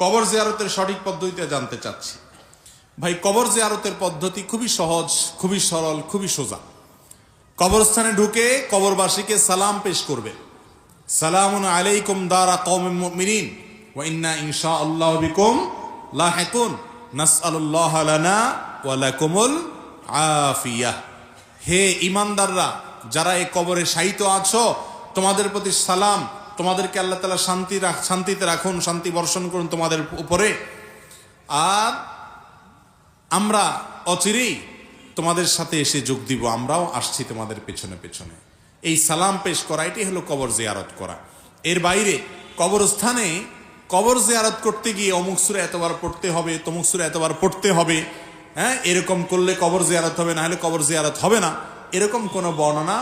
কবর জিয়ারতের সঠিক পদ্ধতিতে জানতে চাচ্ছি। ভাই, কবর জিয়ারতের পদ্ধতি খুবই সহজ, খুবই সরল, খুবই সোজা। কবরস্থানে ঢুকে কবরবাসীকে সালাম পেশ করবে। সালামুন আলাইকুম দারা কওমিন মুমিনিন ওয়া ইন্না ইনশাআল্লাহু বিকুম লাহিকুন নাসআলুল্লাহ লানা ওয়া লাকুমুল আফিয়াহ। হে ঈমানদাররা, যারা এই কবরে শায়িত আছো, তোমাদের প্রতি সালাম। তোমাদেরকে আল্লাহ তাআলা শান্তিতে রাখুন, শান্তি বর্ষণ করুন তোমাদের উপরে। আর আমরা অচিরেই তোমাদের সাথে এসে যোগ দিব, আমরাও আসছি তোমাদের পেছনে পেছনে। এই সালাম পেশ করা, এটাই হলো কবর জিয়ারত করা। এর বাইরে কবরস্থানে কবর জিয়ারত করতে গিয়ে অমুক সূরা এতবার পড়তে হবে, তমুক সূরা এতবার পড়তে হবে, হ্যাঁ, এরকম করলে কবর জিয়ারত হবে, না হলে কবর জিয়ারত হবে না, এরকম কোনো বর্ণনা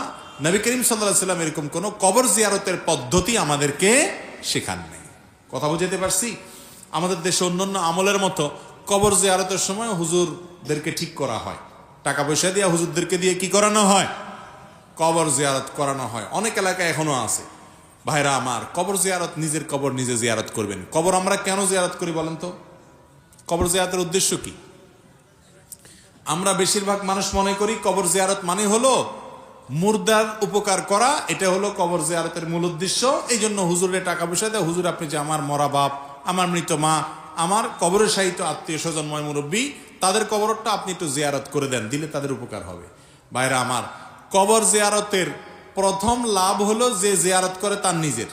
নবী করিম সাল্লাল্লাহু আলাইহি ওয়াসাল্লাম এরকম কোনো কবর জিয়ারতের পদ্ধতি আমাদেরকে শেখান নেই। কথা বুঝাতে পারছি? আমাদের দেশে অন্যান্য আমলের মতো কবর জিয়ারতের সময় হুজুরদেরকে ঠিক করা হয়, টাকা পয়সা দিয়ে হুজুরদেরকে দিয়ে কি করানো হয়? কবর জিয়ারত করানো হয়। অনেক এলাকায় এখনো আছে। ভাইরা আমার, কবর জিয়ারত, নিজের কবর নিজে জিয়ারত করবেন। কবর আমরা কেন জিয়ারত করি বলেন তো? কবর জিয়ারতের উদ্দেশ্য কি? আমরা বেশিরভাগ মানুষ মনে করি কবর জিয়ারত মানে হলো মুর্দার উপকার করা, এটা হলো কবর জিয়ারতের মূল উদ্দেশ্য। এই জন্য হুজুরের টাকা পয়সা দেয়, হুজুর আপনি যে আমার মরা বাপ, আমার মৃত মা, আমার কবরে শায়িত আত্মীয় স্বজনময় মুরব্বী, তাদের কবরটা আপনি একটু জিয়ারত করে দেন, দিলে তাদের উপকার হবে। ভাইরা আমার, কবর জিয়ারতের প্রথম লাভ হলো যে জিয়ারত করে তার নিজের।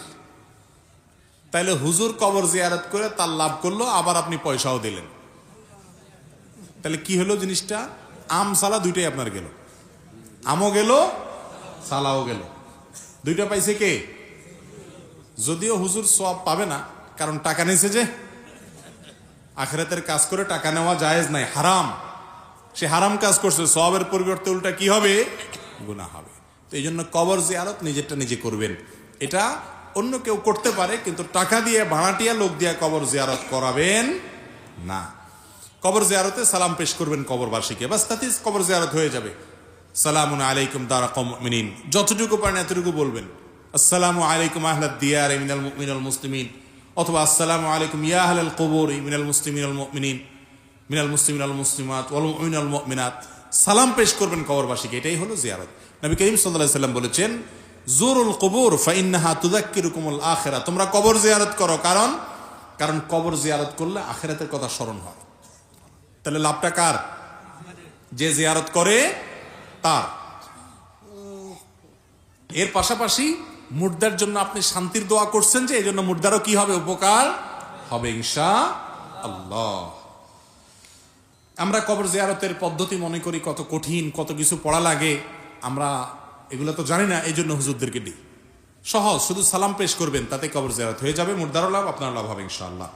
তাইলে হুজুর কবর জিয়ারত করে তার লাভ করলো, আবার আপনি পয়সাও দিলেন। তাহলে কি হলো জিনিসটা? আম সালা দুইটাই আপনার গেল, আমও গেল, সালাও গেল, দুইটা পাইছে কে? যদিও হুজুর সওয়াব পাবে না, কারণ টাকা নিয়েছে যে। আখিরাতের কাজ করে টাকা নেওয়া জায়েজ নাই, হারাম। সে হারাম কাজ করছে, সওয়াবের পরিবর্তে উল্টা কি হবে? গুনাহ হবে। তো এই জন্য কবর জিয়ারত নিজেরটা নিজে করবেন। এটা অন্য কেউ করতে পারে, কিন্তু টাকা দিয়ে, ভাড়াটিয়া লোক দিয়ে কবর জিয়ারত করাবেন না। কবর জিয়ারতে সালাম পেশ করবেন কবরবাসীকে, বাস তাতেই কবর জিয়ারত হয়ে যাবে। সালামুন আলাইকুম দারা কওমিন মুমিনিন, যতটুকু পারেন এতটুকু বলবেন। আসসালামু আলাইকুম আহলাদ দিয়ার মিনাল মুসলিমিন, অথবা আসসালামু আলাইকুম ইয়া আহলাল কুবুর মিনাল মুসলিমিন ওয়াল মুমিনিন, মিনাল মুসলিমিন ওয়াল মুসলিমাত ওয়াল মুমিনিন ওয়াল মুমিনাত। সালাম পেশ করবেন কবরবাসীকে, এটাই হলো জিয়ারত। নবী করিম সাল্লাল্লাহু আলাইহি ওয়াসাল্লাম বলেছেন, জুরুল কুবুর ফাইন্নাহা তুযাক্কিরুকুমুল আখিরাহ, তোমরা কবর জিয়ারত করো, কারণ কবর জিয়ারত করলে আখিরাতের কথা স্মরণ হয়। তাহলে লাভটা কার? যে জিয়ারত করে তার। এর পাশাপাশি মুর্দার জন্য আপনি শান্তির দোয়া করছেন, যে এই জন্য মুর্দারও কি হবে? উপকার হবে ইনশাআল্লাহ। আমরা কবর জিয়ারতের পদ্ধতি মনে করি কত কঠিন, কত কিছু পড়া লাগে, আমরা এগুলো তো জানি না, এই জন্য হুজুরদেরকে দিই। সহজ, শুধু সালাম পেশ করবেন, তাতে কবর জিয়ারত হয়ে যাবে, মুর্দারও লাভ, আপনার লাভ হবে ইনশাআল্লাহ।